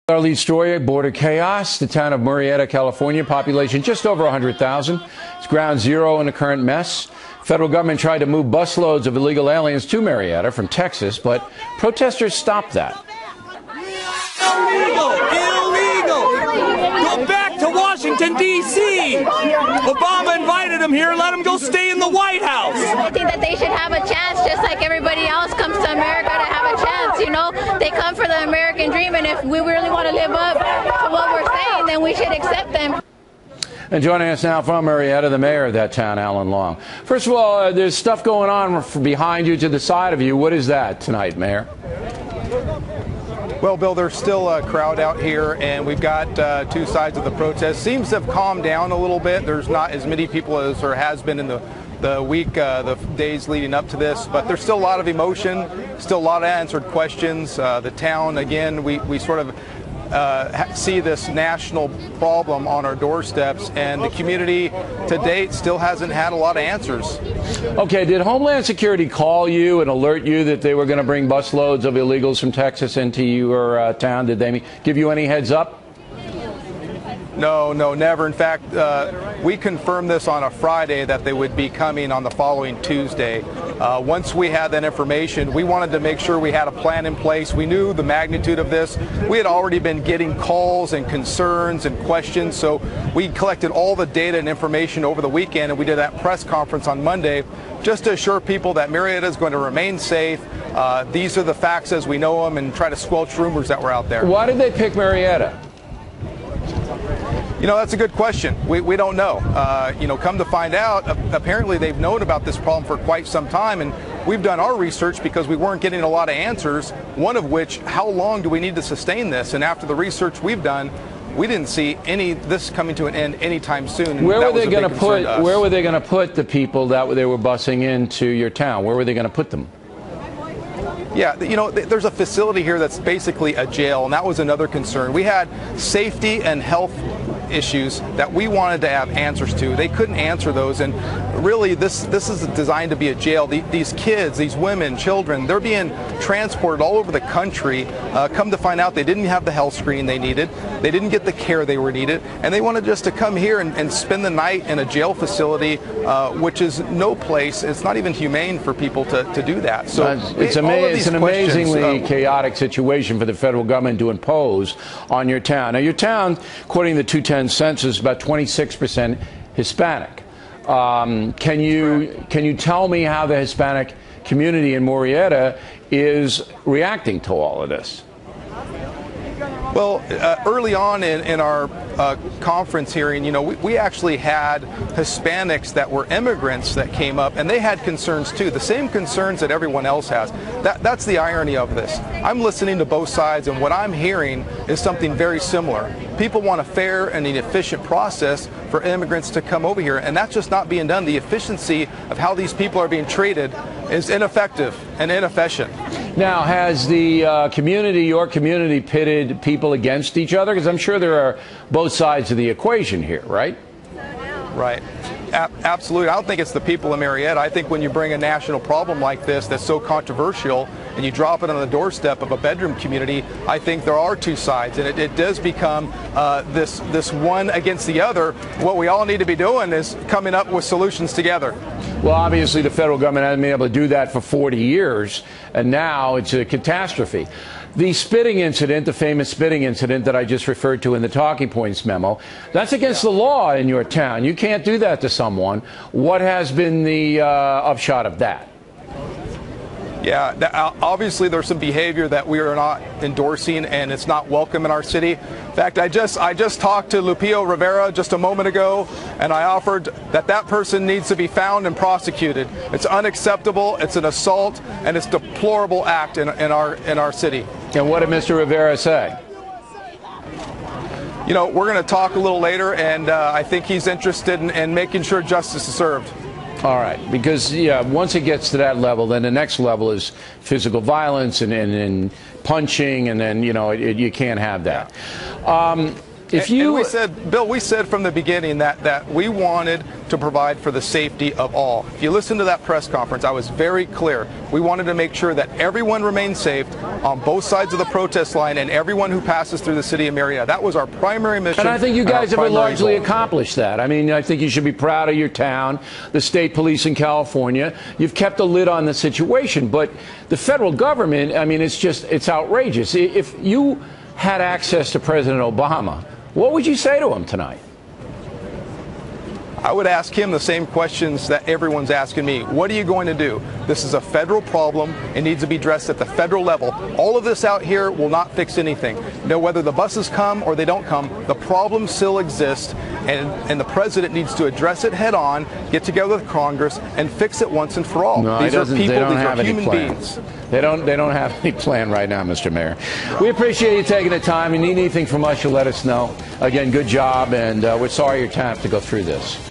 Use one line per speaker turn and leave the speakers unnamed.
Our lead story, border chaos. The town of Murrieta, California, population just over 100,000. It's ground zero in the current mess. Federal government tried to move busloads of illegal aliens to Murrieta from Texas, but protesters stopped that.
Illegal! Go back to Washington, D.C. Obama invited them here. Let them go stay in the White House.
I think that they should have a chance, just like everybody else comes to America to have a chance. You know, they come for the American dream, and if we really want to live up to what we're saying, then we should accept them.
And joining us now from Murrieta, the mayor of that town, Alan Long. First of all, there's stuff going on behind you, to the side of you. What is that tonight, Mayor?
Well, Bill, there's still a crowd out here, and we've got two sides of the protest. Seems to have calmed down a little bit. There's not as many people as there has been in the week, the days leading up to this, but there's still a lot of emotion, still a lot of unanswered questions. The town, again, we sort of see this national problem on our doorsteps, and the community to date still hasn't had a lot of answers.
Okay, did Homeland Security call you and alert you that they were going to bring busloads of illegals from Texas into your town? Did they give you any heads up?
No, never. In fact, we confirmed this on a Friday that they would be coming on the following Tuesday. Once we had that information, we wanted to make sure we had a plan in place. We knew the magnitude of this. We had already been getting calls and concerns and questions, so we collected all the data and information over the weekend, and we did that press conference on Monday just to assure people that Murrieta is going to remain safe. These are the facts as we know them, and try to squelch rumors that were out there.
Why did they pick Murrieta?
You know, that's a good question. We don't know. Come to find out, apparently they've known about this problem for quite some time, and we've done our research because we weren't getting a lot of answers, one of which, how long do we need to sustain this? And after the research we've done, we didn't see this coming to an end anytime soon.
Where were they going to put the people that they were busing into your town? Where were they going to put them?
Yeah, there's a facility here that's basically a jail, and that was another concern. We had safety and health issues that we wanted to have answers to. They couldn't answer those, and really this is designed to be a jail. These kids, these women, children, they're being transported all over the country. Come to find out, they didn't have the health screening they needed. They didn't get the care they were needed, and they wanted just to come here and spend the night in a jail facility, which is no place. It's not even humane for people to do that. So
it's an amazingly chaotic situation for the federal government to impose on your town. Now, your town, according to the 210 census, about 26% Hispanic. Can you tell me how the Hispanic community in Murrieta is reacting to all of this?
Well, early on in our conference hearing, we actually had Hispanics that were immigrants that came up, and they had concerns too, the same concerns that everyone else has. That's the irony of this. I'm listening to both sides, and what I'm hearing is something very similar. People want a fair and an efficient process for immigrants to come over here, and that's just not being done. The efficiency of how these people are being treated is ineffective and inefficient.
Now, has the your community, pitted people against each other? Because I'm sure there are both sides of the equation here, right?
Right. Absolutely. I don't think it's the people of Murrieta. I think when you bring a national problem like this that's so controversial and you drop it on the doorstep of a bedroom community, I think there are two sides, and it does become this one against the other. What we all need to be doing is coming up with solutions together.
Well, obviously the federal government hasn't been able to do that for 40 years, and now it's a catastrophe. The spitting incident, the famous spitting incident that I just referred to in the talking points memo, that's against the law in your town. You can't do that to someone. What has been the upshot of that?
Yeah, obviously there's some behavior that we are not endorsing, and it's not welcome in our city. In fact, I just talked to Lupillo Rivera just a moment ago, and I offered that person needs to be found and prosecuted. It's unacceptable, it's an assault, and it's a deplorable act in our city.
And what did Mr. Rivera say?
We're going to talk a little later, and I think he's interested in making sure justice is served.
All right, because once it gets to that level, then the next level is physical violence and punching, and then you can't have that.
And we said, Bill, we said from the beginning that we wanted to provide for the safety of all. If you listen to that press conference, I was very clear. We wanted to make sure that everyone remained safe on both sides of the protest line and everyone who passes through the city of Murrieta. That was our primary mission.
And I think you guys have largely accomplished that. I mean, I think you should be proud of your town, the state police in California. You've kept a lid on the situation. But the federal government, I mean, it's outrageous. If you had access to President Obama, what would you say to him tonight?
I would ask him the same questions that everyone's asking me. What are you going to do? This is a federal problem. It needs to be addressed at the federal level. All of this out here will not fix anything. Whether the buses come or they don't come, the problem still exists, and the president needs to address it head on, get together with Congress, and fix it once and for all.
No,
these are people, these are human beings.
They don't have any plan right now, Mr. Mayor. We appreciate you taking the time. If you need anything from us, you'll let us know. Again, good job, and we're sorry your town have to go through this.